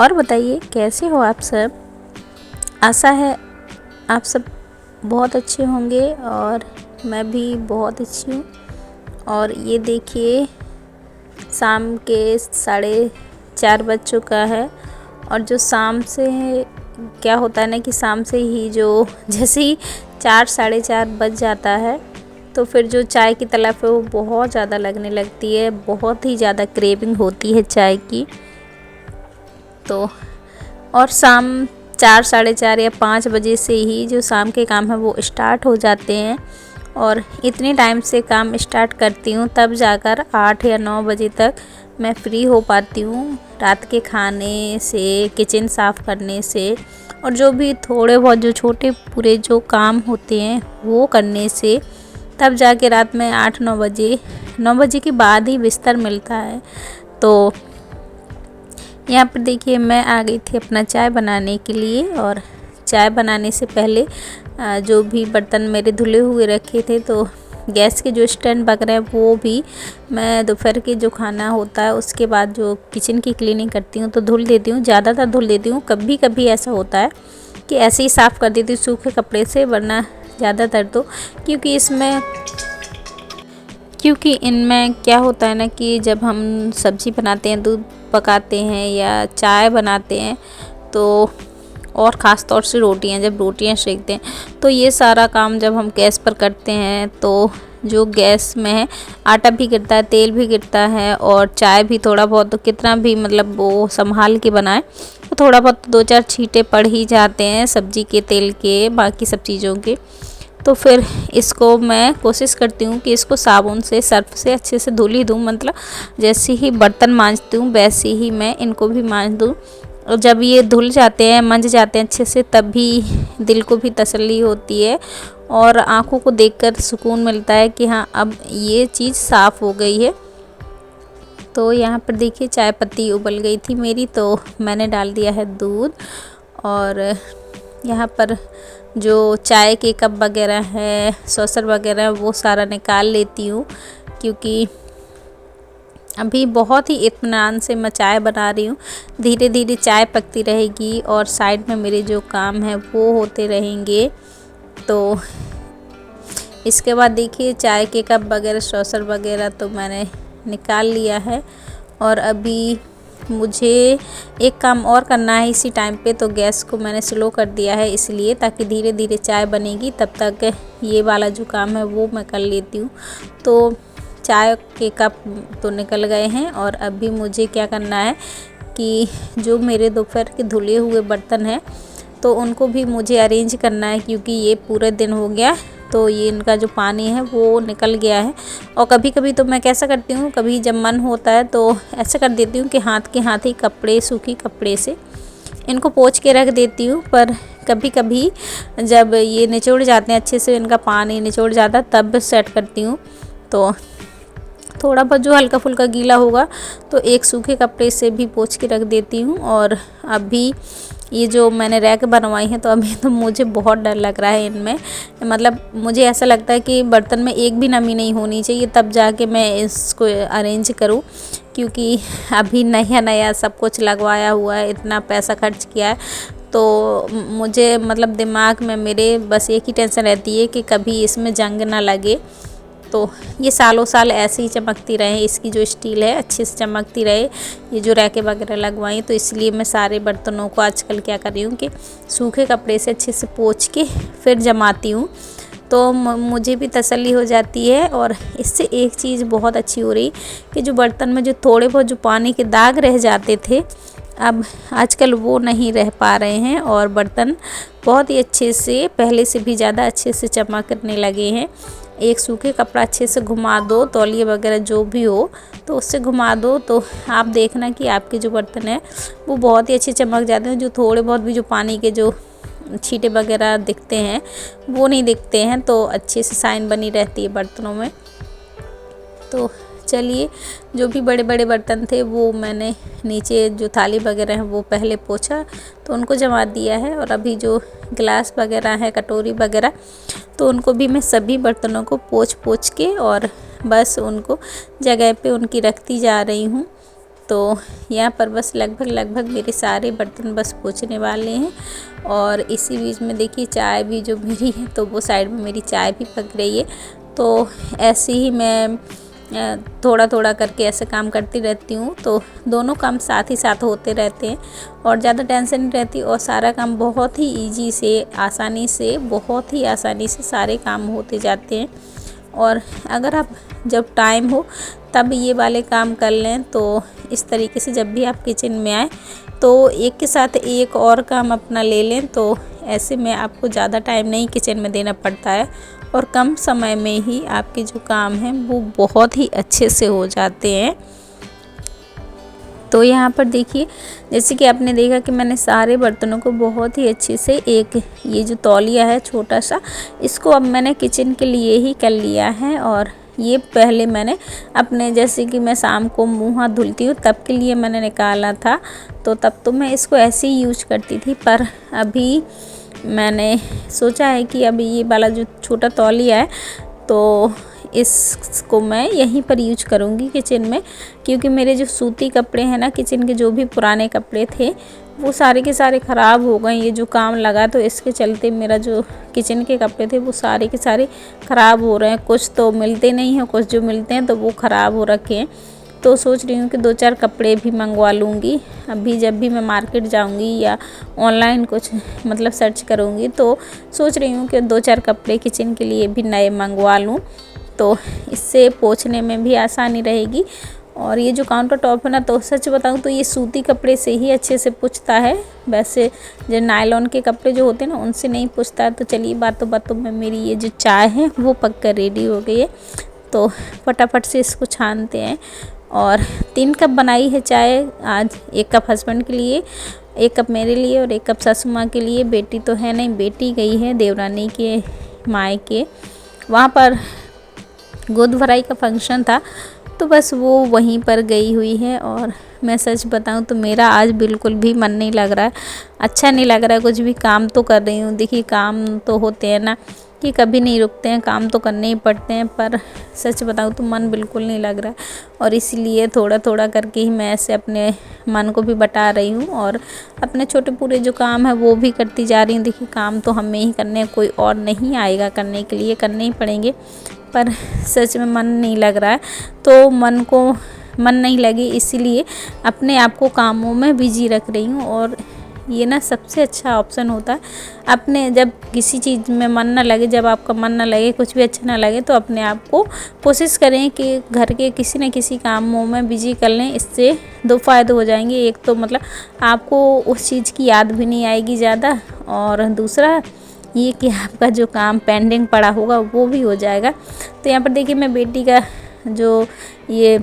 और बताइए कैसे हो आप सब। आशा है आप सब बहुत अच्छे होंगे और मैं भी बहुत अच्छी हूँ। और ये देखिए शाम के 4:30 बज चुका है। और जो शाम से क्या होता है ना कि शाम से ही जो जैसे ही 4 साढ़े 4 बज जाता है तो फिर जो चाय की तलब है वो बहुत ज़्यादा लगने लगती है, बहुत ही ज़्यादा क्रेविंग होती है चाय की। तो और शाम 4 साढ़े 4 या 5 बजे से ही जो शाम के काम है वो स्टार्ट हो जाते हैं। और इतने टाइम से काम स्टार्ट करती हूँ तब जाकर 8 या 9 बजे तक मैं फ्री हो पाती हूँ, रात के खाने से, किचन साफ़ करने से और जो भी थोड़े बहुत जो छोटे पूरे जो काम होते हैं वो करने से। तब जाके रात में 9 बजे के बाद ही बिस्तर मिलता है। तो यहाँ पर देखिए मैं आ गई थी अपना चाय बनाने के लिए। और चाय बनाने से पहले जो भी बर्तन मेरे धुले हुए रखे थे तो गैस के जो स्टैंड वगैरह हैं वो भी मैं दोपहर के जो खाना होता है उसके बाद जो किचन की क्लीनिंग करती हूँ तो धुल देती हूँ, ज़्यादातर धुल देती हूँ। कभी कभी ऐसा होता है कि ऐसे ही साफ़ कर देती हूँ सूखे कपड़े से, वरना ज़्यादातर तो क्योंकि इनमें क्या होता है ना कि जब हम सब्ज़ी बनाते हैं, दूध पकाते हैं या चाय बनाते हैं तो और ख़ास तौर से जब रोटियां सेकते हैं तो ये सारा काम जब हम गैस पर करते हैं तो जो गैस में है आटा भी गिरता है, तेल भी गिरता है और चाय भी थोड़ा बहुत, तो कितना भी मतलब वो संभाल के बनाए तो थोड़ा बहुत 2-4 छींटे पड़ ही जाते हैं सब्ज़ी के, तेल के, बाकी सब चीज़ों के। तो फिर इसको मैं कोशिश करती हूँ कि इसको साबुन से, सर्फ से अच्छे से धुल ही दूँ। मतलब जैसे ही बर्तन मांजती हूँ वैसे ही मैं इनको भी मांज दूँ। और जब ये धुल जाते हैं, मंज जाते हैं अच्छे से, तब भी दिल को भी तसल्ली होती है और आँखों को देखकर सुकून मिलता है कि हाँ अब ये चीज़ साफ़ हो गई है। तो यहाँ पर देखिए चाय पत्ती उबल गई थी मेरी, तो मैंने डाल दिया है दूध। और यहाँ पर जो चाय के कप वगैरह है, सॉसर वगैरह, वो सारा निकाल लेती हूँ क्योंकि अभी बहुत ही इत्मीनान से मैं चाय बना रही हूँ। धीरे धीरे चाय पकती रहेगी और साइड में मेरे जो काम है वो होते रहेंगे। तो इसके बाद देखिए चाय के कप वगैरह, सॉसर वगैरह तो मैंने निकाल लिया है। और अभी मुझे एक काम और करना है इसी टाइम पे, तो गैस को मैंने स्लो कर दिया है इसलिए ताकि धीरे धीरे चाय बनेगी, तब तक ये वाला जो काम है वो मैं कर लेती हूँ। तो चाय के कप तो निकल गए हैं और अभी मुझे क्या करना है कि जो मेरे दोपहर के धुले हुए बर्तन हैं तो उनको भी मुझे अरेंज करना है क्योंकि ये पूरे दिन हो गया तो ये इनका जो पानी है वो निकल गया है। और कभी कभी तो मैं कैसा करती हूँ, कभी जब मन होता है तो ऐसा कर देती हूँ कि हाथ के हाथ ही कपड़े, सूखी कपड़े से इनको पोंछ के रख देती हूँ। पर कभी कभी जब ये निचोड़ जाते हैं अच्छे से, इनका पानी निचोड़ जाता है, तब सेट करती हूँ। तो थोड़ा बहुत जो हल्का फुल्का गीला होगा तो एक सूखे कपड़े से भी पोंछ के रख देती हूँ। और अभी ये जो मैंने रैक बनवाई है तो अभी तो मुझे बहुत डर लग रहा है इनमें। मतलब मुझे ऐसा लगता है कि बर्तन में एक भी नमी नहीं होनी चाहिए तब जाके मैं इसको अरेंज करूँ, क्योंकि अभी नया नया सब कुछ लगवाया हुआ है, इतना पैसा खर्च किया है। तो मुझे मतलब दिमाग में मेरे बस एक ही टेंशन रहती है कि कभी इसमें जंग ना लगे। तो ये सालों साल ऐसे ही चमकती रहे, इसकी जो स्टील है अच्छे से चमकती रहे, ये जो रैके वगैरह लगवाई। तो इसलिए मैं सारे बर्तनों को आजकल क्या कर रही हूँ कि सूखे कपड़े से अच्छे से पोंछ के फिर जमाती हूँ, तो मुझे भी तसल्ली हो जाती है। और इससे एक चीज़ बहुत अच्छी हो रही कि जो बर्तन में जो थोड़े बहुत जो पानी के दाग रह जाते थे, अब आजकल वो नहीं रह पा रहे हैं और बर्तन बहुत ही अच्छे से, पहले से भी ज़्यादा अच्छे से चमकने लगे हैं। एक सूखे कपड़ा अच्छे से घुमा दो, तौलिया वगैरह जो भी हो तो उससे घुमा दो, तो आप देखना कि आपके जो बर्तन है वो बहुत ही अच्छे चमक जाते हैं। जो थोड़े बहुत भी जो पानी के जो छींटे वगैरह दिखते हैं वो नहीं दिखते हैं, तो अच्छे से शाइन बनी रहती है बर्तनों में। तो चलिए, जो भी बड़े बड़े बर्तन थे वो मैंने नीचे जो थाली वगैरह है वो पहले पोंछा तो उनको जमा दिया है। और अभी जो गिलास वगैरह है, कटोरी वगैरह, तो उनको भी मैं सभी बर्तनों को पोंछ के और बस उनको जगह पे उनकी रखती जा रही हूँ। तो यहाँ पर बस लगभग मेरे सारे बर्तन बस पोंछने वाले हैं। और इसी बीच में देखिए चाय भी जो मेरी है तो वो साइड में मेरी चाय भी पक रही है। तो ऐसे ही मैं थोड़ा थोड़ा करके ऐसे काम करती रहती हूँ, तो दोनों काम साथ ही साथ होते रहते हैं और ज़्यादा टेंशन नहीं रहती और सारा काम बहुत ही ईजी से बहुत ही आसानी से सारे काम होते जाते हैं। और अगर आप जब टाइम हो तब ये वाले काम कर लें तो इस तरीके से जब भी आप किचन में आए तो एक के साथ एक और काम अपना ले लें, तो ऐसे में आपको ज़्यादा टाइम नहीं किचन में देना पड़ता है और कम समय में ही आपके जो काम हैं वो बहुत ही अच्छे से हो जाते हैं। तो यहाँ पर देखिए जैसे कि आपने देखा कि मैंने सारे बर्तनों को बहुत ही अच्छे से, एक ये जो तौलिया है छोटा सा, इसको अब मैंने किचन के लिए ही कर लिया है। और ये पहले मैंने अपने, जैसे कि मैं शाम को मुँह हाथ धुलती हूँ तब के लिए मैंने निकाला था, तो तब तो मैं इसको ऐसे ही यूज करती थी। पर अभी मैंने सोचा है कि अभी ये वाला जो छोटा तौलिया है तो इसको मैं यहीं पर यूज करूँगी किचन में, क्योंकि मेरे जो सूती कपड़े हैं ना, किचन के जो भी पुराने कपड़े थे वो सारे के सारे ख़राब हो गए। ये जो काम लगा तो इसके चलते मेरा जो किचन के कपड़े थे वो सारे के सारे ख़राब हो रहे हैं। कुछ तो मिलते नहीं हैं, कुछ जो मिलते हैं तो वो ख़राब हो रखे हैं। तो सोच रही हूँ कि 2-4 कपड़े भी मंगवा लूँगी अभी जब भी मैं मार्केट जाऊँगी या ऑनलाइन कुछ मतलब सर्च करूँगी, तो सोच रही हूँ कि 2-4 कपड़े किचन के लिए भी नए मंगवा लूँ, तो इससे पोंछने में भी आसानी रहेगी। और ये जो काउंटर टॉप है ना, तो सच बताऊँ तो ये सूती कपड़े से ही अच्छे से पुछता है, वैसे जो नायलॉन के कपड़े जो होते हैं ना उनसे नहीं पुछता है। तो चलिए बातों बातों में मेरी ये जो चाय है वो पक कर रेडी हो गई है, तो फटाफट से इसको छानते हैं। और 3 कप बनाई है चाय आज, 1 कप हस्बैंड के लिए, 1 कप मेरे लिए और 1 कप सासू माँ के लिए। बेटी तो है नहीं, बेटी गई है देवरानी के मायके, वहाँ पर गोद भराई का फंक्शन था तो बस वो वहीं पर गई हुई है। और मैं सच बताऊं तो मेरा आज बिल्कुल भी मन नहीं लग रहा है, अच्छा नहीं लग रहा है कुछ भी। काम तो कर रही हूँ, देखिए काम तो होते हैं ना कि कभी नहीं रुकते हैं, काम तो करने ही पड़ते हैं, पर सच बताऊं तो मन बिल्कुल नहीं लग रहा है। और इसीलिए थोड़ा थोड़ा करके ही मैं ऐसे अपने मन को भी बता रही हूँ और अपने छोटे पूरे जो काम है वो भी करती जा रही हूँ। देखिए काम तो हमें ही करने हैं, कोई और नहीं आएगा करने के लिए, करने ही पड़ेंगे। पर सच में मन नहीं लग रहा है, तो मन नहीं लगे इसीलिए अपने आप को कामों में बिजी रख रही हूँ। और ये ना सबसे अच्छा ऑप्शन होता है, अपने जब किसी चीज़ में मन ना लगे, जब आपका मन ना लगे, कुछ भी अच्छा ना लगे, तो अपने आप को कोशिश करें कि घर के किसी न किसी कामों में बिजी कर लें। इससे 2 फ़ायदे हो जाएंगे, एक तो मतलब आपको उस चीज़ की याद भी नहीं आएगी ज़्यादा, और दूसरा ये कि आपका जो काम पेंडिंग पड़ा होगा वो भी हो जाएगा। तो यहाँ पर देखिए मैं बेटी का जो ये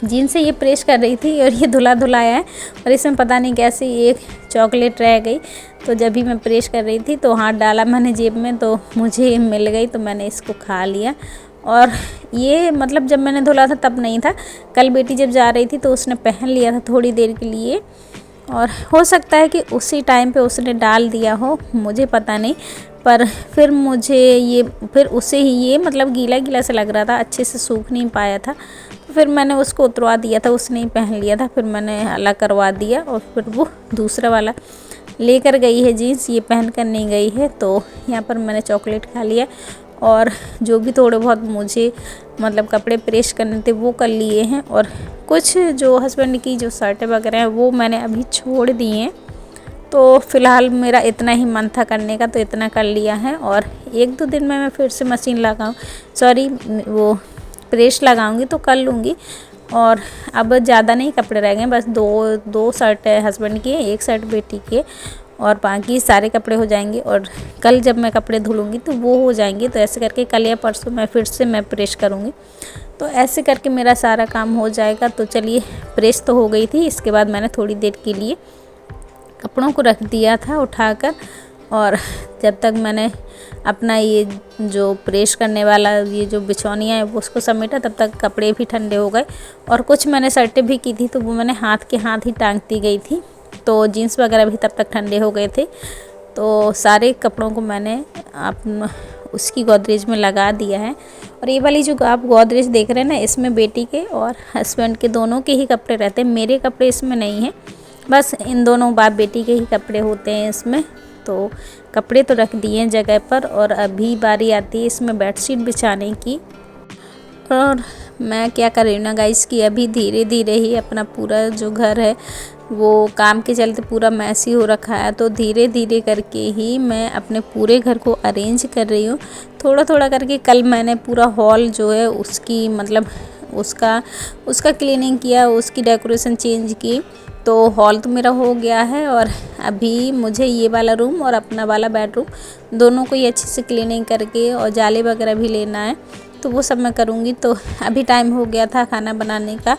जीन्स से ये प्रेस कर रही थी और ये धुलाया है और इसमें पता नहीं कैसे एक चॉकलेट रह गई, तो जब भी मैं प्रेस कर रही थी तो हाथ डाला मैंने जेब में तो मुझे मिल गई, तो मैंने इसको खा लिया। और ये मतलब जब मैंने धुला था तब नहीं था, कल बेटी जब जा रही थी तो उसने पहन लिया था थोड़ी देर के लिए, और हो सकता है कि उसी टाइम पे उसने डाल दिया हो, मुझे पता नहीं। पर फिर उसे ही ये मतलब गीला गीला सा लग रहा था, अच्छे से सूख नहीं पाया था, तो फिर मैंने उसको उतरवा दिया था, उसने ही पहन लिया था, फिर मैंने अलग करवा दिया और फिर वो दूसरा वाला लेकर गई है जीन्स, ये पहन कर नहीं गई है। तो यहाँ पर मैंने चॉकलेट खा लिया और जो भी थोड़े बहुत मुझे मतलब कपड़े प्रेस करने थे वो कर लिए हैं, और कुछ जो हस्बैंड की जो शर्टें वगैरह हैं वो मैंने अभी छोड़ दी हैं। तो फ़िलहाल मेरा इतना ही मन था करने का, तो इतना कर लिया है, और 1-2 दिन में मैं फिर से मशीन वो प्रेस लगाऊंगी तो कर लूँगी। और अब ज़्यादा नहीं कपड़े रह गए, बस दो शर्ट है हस्बैंड की, 1 शर्ट बेटी की, और बाकी सारे कपड़े हो जाएंगे। और कल जब मैं कपड़े धुलूँगी तो वो हो जाएंगे, तो ऐसे करके कल या परसों मैं फिर से प्रेस करूँगी, तो ऐसे करके मेरा सारा काम हो जाएगा। तो चलिए प्रेस तो हो गई थी, इसके बाद मैंने थोड़ी देर के लिए कपड़ों को रख दिया था उठाकर, और जब तक मैंने अपना ये जो प्रेस करने वाला ये जो बिछौनिया है वो उसको समेटा, तब तक कपड़े भी ठंडे हो गए। और कुछ मैंने शर्टें भी की थी तो वो मैंने हाथ ही टांगती गई थी, तो जीन्स वगैरह भी तब तक ठंडे हो गए थे। तो सारे कपड़ों को मैंने उसकी गोदरेज में लगा दिया है। और ये वाली जो आप गोदरेज देख रहे हैं ना, इसमें बेटी के और हस्बैंड के दोनों के ही कपड़े रहते हैं, मेरे कपड़े इसमें नहीं हैं। बस इन दोनों बाप बेटी के ही कपड़े होते हैं इसमें। तो कपड़े तो रख दिए हैं जगह पर, और अभी बारी आती है इसमें बेडशीट बिछाने की। और मैं क्या कर रही हूँ ना गाइस कि अभी धीरे धीरे ही अपना पूरा जो घर है वो काम के चलते पूरा मैसी हो रखा है, तो धीरे धीरे करके ही मैं अपने पूरे घर को अरेंज कर रही हूँ, थोड़ा थोड़ा करके। कल मैंने पूरा हॉल जो है उसकी मतलब उसका क्लीनिंग किया, उसकी डेकोरेशन चेंज की, तो हॉल तो मेरा हो गया है। और अभी मुझे ये वाला रूम और अपना वाला बेडरूम दोनों को ही अच्छे से क्लीनिंग करके और जाले वगैरह भी लेना है, तो वो सब मैं करूँगी। तो अभी टाइम हो गया था खाना बनाने का,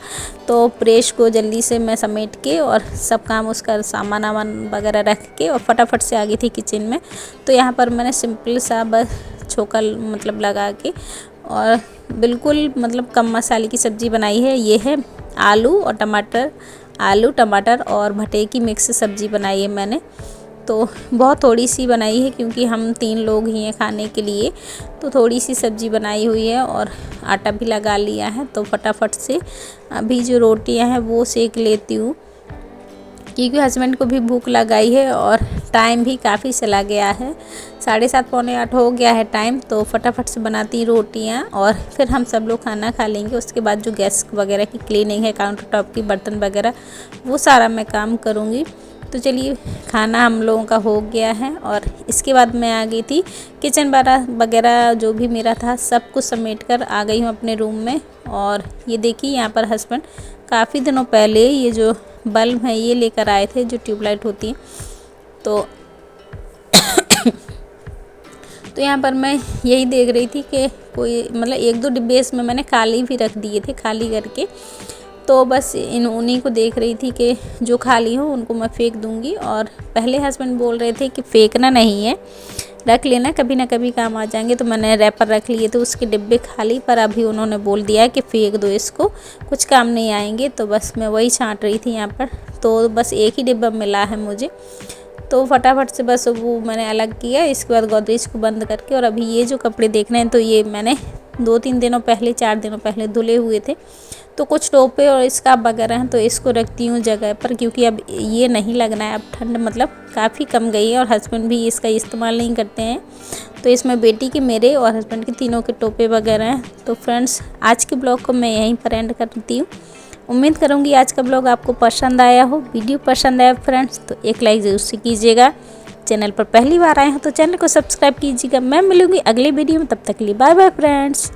तो प्रेश को जल्दी से मैं समेट के और सब काम उसका सामान वामान वगैरह रख के और फटाफट से आ गई थी किचन में। तो यहाँ पर मैंने सिंपल सा बस छोका मतलब लगा के और बिल्कुल मतलब कम मसाले की सब्ज़ी बनाई है। ये है आलू टमाटर और भटे की मिक्स सब्ज़ी बनाई है मैंने। तो बहुत थोड़ी सी बनाई है क्योंकि हम 3 लोग ही हैं खाने के लिए, तो थोड़ी सी सब्ज़ी बनाई हुई है और आटा भी लगा लिया है। तो फटाफट से अभी जो रोटियां हैं वो सेक लेती हूँ, क्योंकि हस्बैंड को भी भूख लगाई है और टाइम भी काफ़ी चला गया है, 7:30 पौने 8 हो गया है टाइम। तो फटाफट से बनाती रोटियां और फिर हम सब लोग खाना खा लेंगे। उसके बाद जो गैस वगैरह की क्लीनिंग है, काउंटर टॉप की बर्तन वगैरह, वो सारा मैं काम करूँगी। तो चलिए खाना हम लोगों का हो गया है और इसके बाद मैं आ गई थी किचन वगैरह जो भी मेरा था सब कुछ समेट कर आ गई हूँ अपने रूम में। और ये देखिए यहाँ पर हस्बैंड काफ़ी दिनों पहले ये जो बल्ब है ये लेकर आए थे, जो ट्यूबलाइट होती है। तो तो यहाँ पर मैं यही देख रही थी कि कोई मतलब 1-2 डिब्बे इसमें मैंने खाली भी रख दिए थे, खाली करके। तो बस उन्हीं को देख रही थी कि जो खाली हो उनको मैं फेंक दूंगी। और पहले हस्बैंड बोल रहे थे कि फेंकना नहीं है, रख लेना, कभी ना कभी काम आ जाएंगे। तो मैंने रैपर रख लिए थे उसके डिब्बे खाली, पर अभी उन्होंने बोल दिया है कि फेंक दो इसको, कुछ काम नहीं आएंगे। तो बस मैं वही छांट रही थी यहाँ पर। तो बस एक ही डिब्बा मिला है मुझे, तो फटाफट से बस वो मैंने अलग किया। इसके बाद गोदरेज को बंद करके, और अभी ये जो कपड़े देख रहे हैं तो ये मैंने 2-3 दिनों पहले 4 दिनों पहले धुले हुए थे। तो कुछ टोपे और स्कार्फ वगैरह हैं, तो इसको रखती हूँ जगह पर, क्योंकि अब ये नहीं लगना है। अब ठंड मतलब काफ़ी कम गई है और हस्बैंड भी इसका इस्तेमाल नहीं करते हैं। तो इसमें बेटी के, मेरे और हस्बैंड के तीनों के टोपे वगैरह हैं। तो फ्रेंड्स आज के ब्लॉग को मैं यहीं पर एंड करती हूँ। उम्मीद करूँगी आज का ब्लॉग आपको पसंद आया हो। वीडियो पसंद आया फ्रेंड्स तो एक लाइक ज़रूर से कीजिएगा। चैनल पर पहली बार आए हो तो चैनल को सब्सक्राइब कीजिएगा। मैं मिलूँगी अगले वीडियो में, तब तक के लिए बाय बाय फ्रेंड्स।